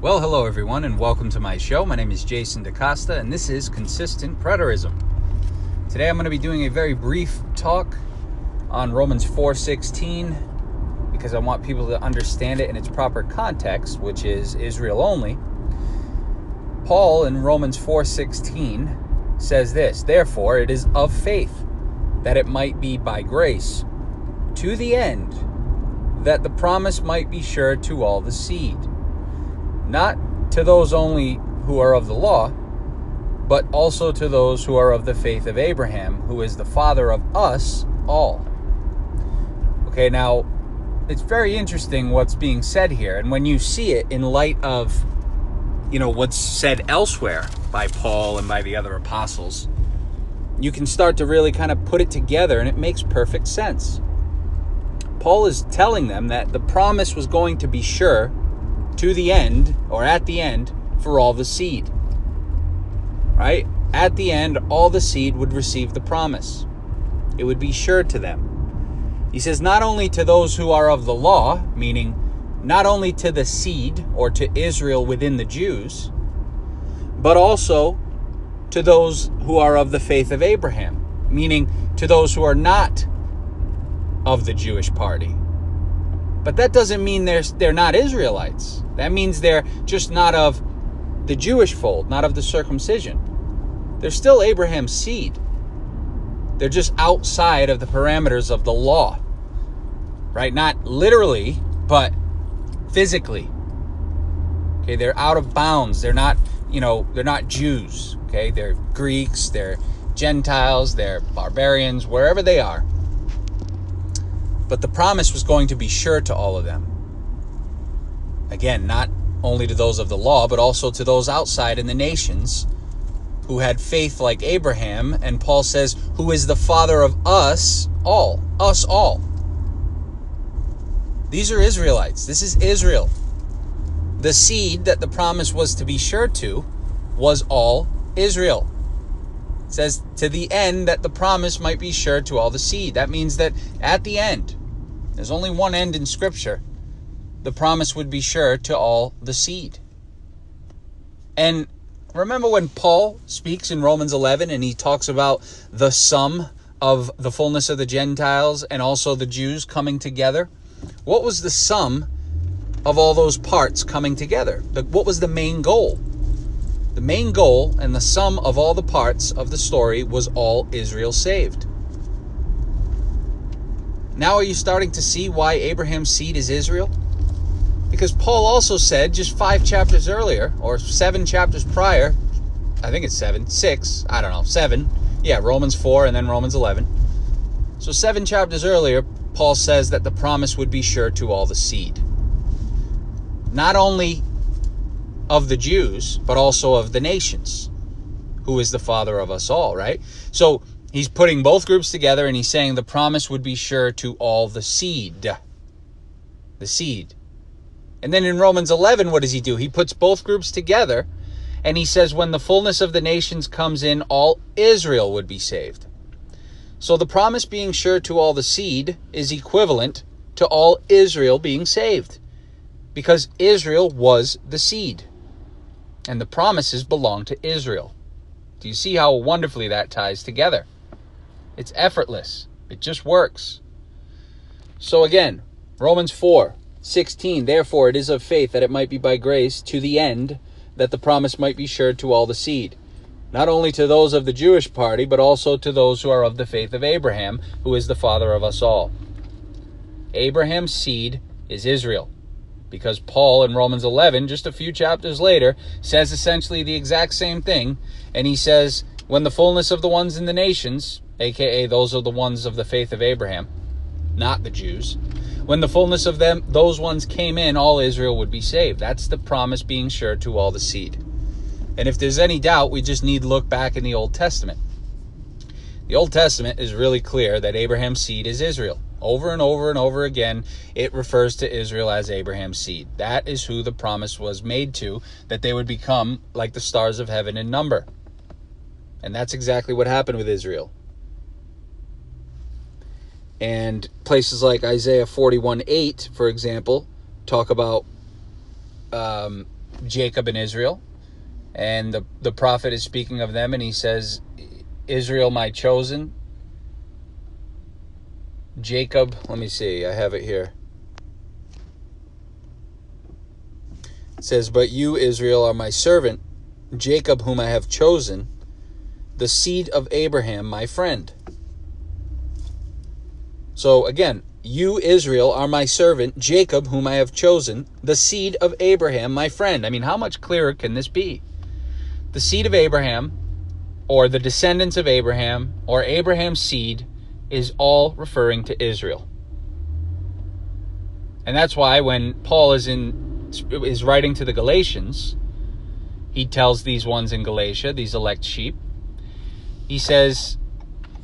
Well, hello everyone, and welcome to my show. My name is Jason DaCosta, and this is Consistent Preterism. Today I'm going to be doing a very brief talk on Romans 4:16 because I want people to understand it in its proper context, which is Israel only. Paul in Romans 4:16 says this, "Therefore it is of faith, that it might be by grace, to the end that the promise might be sure to all the seed. Not to those only who are of the law, but also to those who are of the faith of Abraham, who is the father of us all." Okay, now, it's very interesting what's being said here. And when you see it in light of, what's said elsewhere by Paul and by the other apostles, you can start to really kind of put it together, and it makes perfect sense. Paul is telling them that the promise was going to be sure to the end, or at the end, for all the seed. Right? At the end, all the seed would receive the promise. It would be sure to them. He says, not only to those who are of the law, meaning not only to the seed, or to Israel within the Jews, but also to those who are of the faith of Abraham, meaning to those who are not of the Jewish party. But that doesn't mean they're not Israelites. That means they're just not of the Jewish fold, not of the circumcision. They're still Abraham's seed. They're just outside of the parameters of the law. Right? Not literally, but physically. Okay, they're out of bounds. They're not, they're not Jews. Okay, they're Greeks, they're Gentiles, they're barbarians, wherever they are. But the promise was going to be sure to all of them. Again, not only to those of the law, but also to those outside in the nations who had faith like Abraham. And Paul says, who is the father of us all. Us all. These are Israelites. This is Israel. The seed that the promise was to be sure to was all Israel. It says, to the end that the promise might be sure to all the seed. That means that at the end, there's only one end in Scripture, the promise would be sure to all the seed. And remember when Paul speaks in Romans 11 and he talks about the sum of the fullness of the Gentiles and also the Jews coming together? What was the sum of all those parts coming together? What was the main goal? The main goal and the sum of all the parts of the story was all Israel saved. Now are you starting to see why Abraham's seed is Israel? Because Paul also said just 5 chapters earlier, or 7 chapters prior, I think it's 7, 6, I don't know, 7. Yeah, Romans 4 and then Romans 11. So 7 chapters earlier, Paul says that the promise would be sure to all the seed. Not only of the Jews, but also of the nations, who is the father of us all, right? So he's putting both groups together and he's saying the promise would be sure to all the seed. The seed. And then in Romans 11, what does he do? He puts both groups together and he says when the fullness of the nations comes in, all Israel would be saved. So the promise being sure to all the seed is equivalent to all Israel being saved. Because Israel was the seed. And the promises belong to Israel. Do you see how wonderfully that ties together? It's effortless. It just works. So again, Romans 4:16, therefore it is of faith that it might be by grace to the end that the promise might be sure to all the seed. Not only to those of the Jewish party, but also to those who are of the faith of Abraham, who is the father of us all. Abraham's seed is Israel. Because Paul in Romans 11, just a few chapters later, says essentially the exact same thing. And he says, when the fullness of the ones in the nations, aka those are the ones of the faith of Abraham, not the Jews, when the fullness of them, those ones came in, all Israel would be saved. That's the promise being sure to all the seed. And if there's any doubt, we just need to look back in the Old Testament. The Old Testament is really clear that Abraham's seed is Israel. Over and over and over again, it refers to Israel as Abraham's seed. That is who the promise was made to, that they would become like the stars of heaven in number. And that's exactly what happened with Israel. And places like Isaiah 41:8, for example, talk about Jacob and Israel. And the prophet is speaking of them, and he says, Israel, my chosen. Jacob, let me see, I have it here. It says, but you, Israel, are my servant, Jacob, whom I have chosen, the seed of Abraham, my friend. So again, you, Israel, are my servant, Jacob, whom I have chosen, the seed of Abraham, my friend. I mean, how much clearer can this be? The seed of Abraham, or the descendants of Abraham, or Abraham's seed, is all referring to Israel. And that's why when Paul is writing to the Galatians, he tells these ones in Galatia, these elect sheep, he says,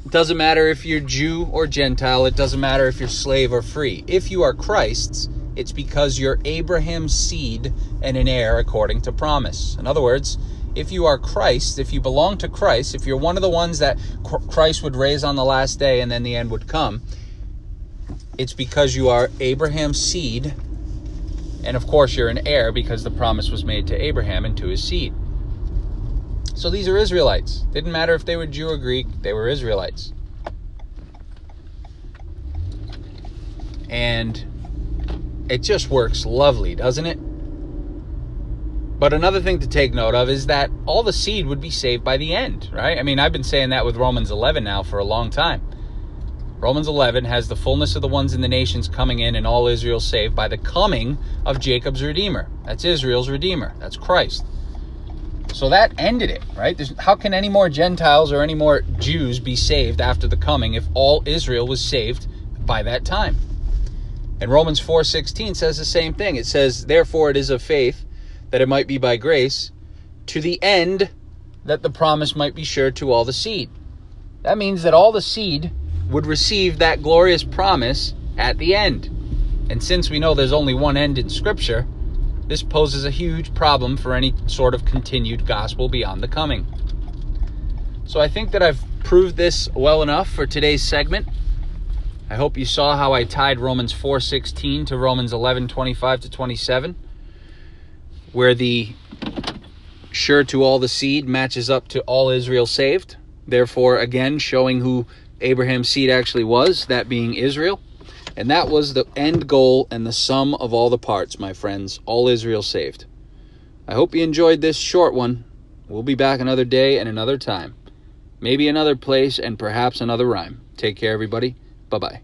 it doesn't matter if you're Jew or Gentile, it doesn't matter if you're slave or free. If you are Christ's, it's because you're Abraham's seed and an heir according to promise. In other words, if you are Christ, if you belong to Christ, if you're one of the ones that Christ would raise on the last day and then the end would come, it's because you are Abraham's seed. And of course, you're an heir because the promise was made to Abraham and to his seed. So these are Israelites. Didn't matter if they were Jew or Greek, they were Israelites. And it just works lovely, doesn't it? But another thing to take note of is that all the seed would be saved by the end, right? I mean, I've been saying that with Romans 11 now for a long time. Romans 11 has the fullness of the ones in the nations coming in and all Israel saved by the coming of Jacob's Redeemer. That's Israel's Redeemer. That's Christ. So that ended it, right? How can any more Gentiles or any more Jews be saved after the coming if all Israel was saved by that time? And Romans 4:16 says the same thing. It says, therefore it is of faith, that it might be by grace, to the end that the promise might be sure to all the seed. That means that all the seed would receive that glorious promise at the end. And since we know there's only one end in Scripture, this poses a huge problem for any sort of continued gospel beyond the coming. So I think that I've proved this well enough for today's segment. I hope you saw how I tied Romans 4:16 to Romans 11:25-27. Where the sure to all the seed matches up to all Israel saved. Therefore, again, showing who Abraham's seed actually was, that being Israel. And that was the end goal and the sum of all the parts, my friends, all Israel saved. I hope you enjoyed this short one. We'll be back another day and another time. Maybe another place and perhaps another rhyme. Take care, everybody. Bye-bye.